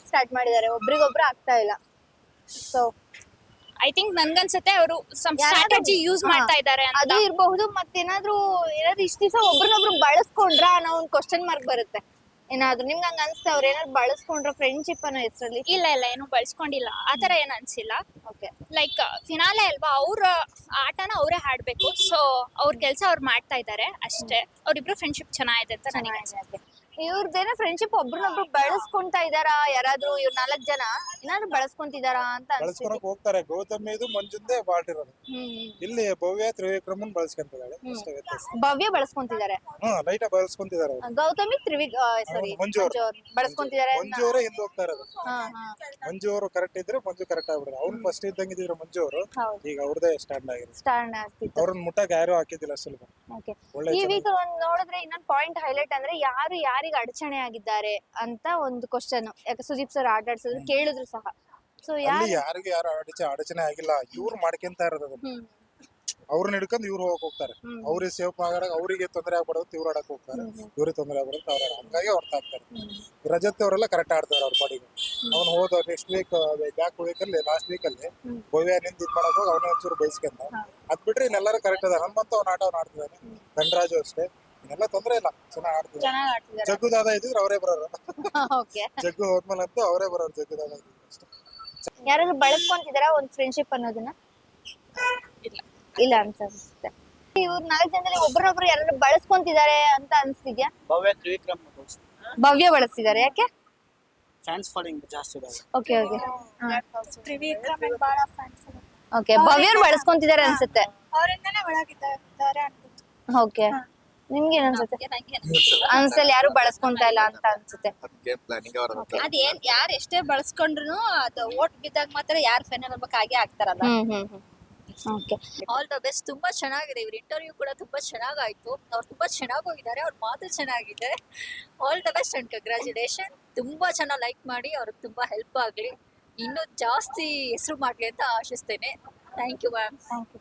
ಮಾಡಕ್ ಸ್ಟಾರ್ಟ್ ಮಾಡಿದ್ದಾರೆ, ಒಬ್ರಿಗೊಬ್ರು ಆಗ್ತಾ ಇಲ್ಲ. ಸೊ ಐ ಥಿಂಕ್ ನನ್ಗನ್ಸುತ್ತೆ ಅವರು ಸಮ್ ಸ್ಟ್ರಾಟಜಿ ಯೂಸ್ ಮಾಡ್ತಾ ಇದ್ದಾರೆ ಅಂತ. ಅದು ಇರಬಹುದು. ಮತ್ತೇನಾದ್ರೂ ಇಷ್ಟ ದಿವಸ ಒಬ್ರನ್ನೊಬ್ರು ಬಳಸ್ಕೊಂಡ್ರ ಅನ್ನೋ ಒಂದು ಕ್ವಶನ್ ಮಾರ್ಕ್ ಬರುತ್ತೆ. ಏನಾದ್ರು ನಿಮ್ಗೆ ಹಂಗ ಅನ್ಸ್ತಾ ಅವ್ರ ಏನಾದ್ರು ಬಳಸ್ಕೊಂಡ್ರ ಫ್ರೆಂಡ್ಶಿಪ್ ಅನ್ನೋ ಹೆಸರಲ್ಲಿ? ಇಲ್ಲ ಇಲ್ಲ, ಏನು ಬಳಸ್ಕೊಂಡಿಲ್ಲ, ಆತರ ಏನ್ ಅನ್ಸಿಲ್ಲ. ಓಕೆ, ಲೈಕ್ ಫಿನಾಲೆ ಅಲ್ವಾ, ಅವ್ರ ಆಟನ ಅವರೇ ಆಡ್ಬೇಕು. ಸೊ ಅವ್ರ ಕೆಲಸ ಅವ್ರು ಮಾಡ್ತಾ ಇದ್ದಾರೆ ಅಷ್ಟೇ. ಅವ್ರಿಬ್ರು ಫ್ರೆಂಡ್ಶಿಪ್ ಚೆನ್ನಾಗಿದೆ ಅಂತ ನನಗೆ ಅನ್ಸುತ್ತೆ. ಇವ್ರದ್ದೇನೋ ಫ್ರೆಂಡ್ಶಿಪ್ ಒಬ್ರನ್ನೊಬ್ರು ಬಳಸ್ಕೊಂತಾ ಇದಾರಾ? ಯಾರಾದ್ರೂ ಇವ್ರ 4 ಜನ ಏನಾದ್ರು ಬಳಸ್ಕೊಂತಿದಾರಾ ಅಂತ ಅನ್ಸುತ್ತೆ. ಬಳಸ್ಕೊಳಕ್ ಹೋಗ್ತಾರೆ. ಗೌತಮಿದು ಮಂಜುಂದೇ ಬಾಲ್ಟ್ ಇರೋದು. ಇಲ್ಲಿ ಭವ್ಯ ತ್ರಿವಿಕ್ರಮನ್ ಬಳಸ್ಕೊಂತಿದ್ದಾಳೆ ಅಷ್ಟೇ ವ್ಯತ್ಯಾಸ. ಭವ್ಯ ಬಳಸ್ಕೊಂತಿದ್ದಾರೆ, ಲೈಟ್ ಬಳಸ್ಕೊಂತಿದ್ದಾರೆ ಅವ್ರು. ಗೌತಮಿ ಮಂಜು ಮಂಜು ಅವ್ರು ಬಳಸ್ಕೊಂತಿದ್ದಾರೆ. ಮಂಜು ಅವರೇ ಹಿಂದೆ ಹೋಗ್ತಾ ಇರೋದು. ಮಂಜು ಅವರು ಕರೆಕ್ಟ್ ಇದ್ರೆ ಮಂಜು ಕರೆಕ್ಟ್ ಆಗ್ಬಿಡ್ತಾರೆ. ಅವ್ರು ಫಸ್ಟ್ ಇದ್ದಂಗಿದ್ರು ಮಂಜು ಅವರು, ಈಗ ಅವ್ರದೇ ಸ್ಟ್ಯಾಂಡ್ ಆಗಿರೋದು. ಸ್ಟ್ಯಾಂಡ್ ಆಗ್ತಿತ್ತು. ಅವ್ರನ್ನ ಮುಟ್ಟಕ್ಕೆ ಯಾರು ಹಾಕಿದ್ದಿಲ್ಲ ಸುಲಭ. ಒಳ್ಳೆ ಈ ವೀಕ್ ನೋಡಿದ್ರೆ ಇನ್ನೊಂದು ಪಾಯಿಂಟ್ ಹೈಲೈಟ್ ಅಂದ್ರೆ ಯಾರು ಯಾರಿಗೆ ಅಡಚಣೆ ಆಗಿದ್ದಾರೆ ಅಂತ ಒಂದು ಕ್ವಶನ್. ಯಾಕೆ ಸುದೀಪ್ ಸರ್ ಆಟ ಆಡ್ಸಿದ್ರು ಕೇಳಿದ್ರು ಸಹ. ಸೊ ಅಲ್ಲಿ ಯಾರಿಗೆ ಯಾರು ಅಡಚಣೆ ಆಗಿಲ್ಲ, ಇವ್ರು ಮಾಡ್ಕೊಂತ ಇರೋದು ಅದನ್ನ. ಅವ್ರನ್ನ ಹಿಡ್ಕೊಂಡು ಇವ್ರು ಹೋಗ್ತಾರೆ. ಅವ್ರಿಗೆ ಸೇಫ್ ಆಗಾಗ ಅವ್ರಿಗೆ ತೊಂದರೆ ಆಗ್ಬಾರ್ದು ಇವ್ರು ಆಡಕ್ ಹೋಗ್ತಾರೆ, ಇವ್ರಿಗೆ ತೊಂದರೆ ಆಗ್ಬಾರ್ದು ಅವ್ರ ಹಂಗಾಗಿ ಹೊರ್ತಾ ಇರ್ತಾರೆ. ರಜತ್ ಅವರೆಲ್ಲ ಕರೆಕ್ಟ್ ಆಡ್ತಾರೆ ಅವ್ರ ಪಾಡಿಗೆ. ಅವ್ನು ಹೋದ ನೆಕ್ಸ್ಟ್ ವೀಕ್ ಬ್ಯಾಕ್ ವೀಕ್ ಅಲ್ಲಿ ಲಾಸ್ಟ್ ವೀಕ್ ಅಲ್ಲಿ ಭವ್ಯ ನಿಂದ ಇದ್ ಮಾಡಕ್ ಹೋಗಿ ಅವನೇ ಒಂಚೂರು ಬಯಸ್ಕೊಂಡ. ಅದ್ ಬಿಟ್ರೆ ಇನ್ನೆಲ್ಲರೂ ಕರೆಕ್ಟ್ ಅದ. ಹನುಮಂತ ಅವ್ನ ಆಟ ಆಡ್ತಿದ್ದಾನೆ, ಧನರಾಜು ಅಷ್ಟೇ. ಇನ್ನೆಲ್ಲ ತೊಂದ್ರೆ ಇಲ್ಲ, ಚೆನ್ನಾಗ್ ಆಡ್ತಿದ್ದಾರೆ. ಜಗ್ಗು ದಾದ ಇದ್ರೆ ಅವರೇ ಬರೋರು. ಜಗ್ಗು ಹೋದ್ಮೇಲಂತೂ ಅವರೇ ಬರೋರು. ಜಗ್ಗು ದಾದ ಅಷ್ಟೇ. ಯಾರಾದ್ರೂ ಬಳಸ್ಕೊಂತಿದಾರ ಒಂದ್ ಫ್ರೆಂಡ್ಶಿಪ್ ಅನ್ನೋದನ್ನ? ಇಲ್ಲ ಅನ್ಸುತ್ತೆ. ಇವ್ರ 4 ಜನದಲ್ಲಿ ಒಬ್ರೊಬ್ರು ಯಾರಾದ್ರೂ ಬಳಸ್ಕೊಂತಿದ್ದಾರೆ ಅಂತ ಅನ್ಸ್ತಿದ್ಯಾ? ಭವ್ಯ ತ್ರಿವಿಕ್ರಮ್ ಭವ್ಯ ಬಳಸ್ತಿದ್ದಾರೆ, ಯಾಕೆ? ಫ್ಯಾನ್ಸ್ ಫಾಲೋಯಿಂಗ್ ಜಾಸ್ತಿ ಇದೆ. ಓಕೆ ಓಕೆ ತ್ರಿವಿಕ್ರಮ್ ಬಹಳ ಫ್ಯಾನ್ಸ್. ಓಕೆ, ಭವ್ಯರು ಬಳಸ್ಕೊಂತಿದ್ದಾರೆ ಅನ್ಸುತ್ತೆ. ಅವರಿಂದನೇ ಒಳಗಿದ್ದಾರೆ ಅನ್ಸುತ್ತೆ. ಓಕೆ, ನಿಮ್ಗೆ ಏನ್ ಅನ್ಸುತ್ತೆ? ಅನ್ಸಲ್ ಯಾರು ಬಳಸ್ಕೊಂತಾ ಇಲ್ಲ ಅಂತ ಅನ್ಸುತ್ತೆ. ಅದೇನ್ ಯಾರು ಎಷ್ಟೇ ಬಳಸ್ಕೊಂಡ್ರು ಅದು ಓಟ್ ಬಿದ್ದಾಗ ಮಾತ್ರ ಯಾರು ಫೈನಲ್ ಆಗ್ಬೇಕು ಹಾಗೆ ಆಗ್ತಾರಲ್ಲ. Okay, all the best. ತುಂಬಾ ಚೆನ್ನಾಗಿದೆ. ಇವ್ರ ಇಂಟರ್ವ್ಯೂ ಕೂಡ ತುಂಬಾ ಚೆನ್ನಾಗಾಯ್ತು. ಅವ್ರು ತುಂಬಾ ಚೆನ್ನಾಗಿ ಹೋಗಿದ್ದಾರೆ, ಅವ್ರ ಮಾತು ಚೆನ್ನಾಗಿದೆ. All the best and congratulation. ತುಂಬಾ ಚೆನ್ನಾಗಿ ಲೈಕ್ ಮಾಡಿ, ಅವ್ರಿಗೆ ತುಂಬಾ ಹೆಲ್ಪ್ ಆಗ್ಲಿ, ಇನ್ನೂ ಜಾಸ್ತಿ ಹೆಸರು ಮಾಡ್ಲಿ ಅಂತ ಆಶಿಸ್ತೇನೆ. Thank you ma'am. Thank you.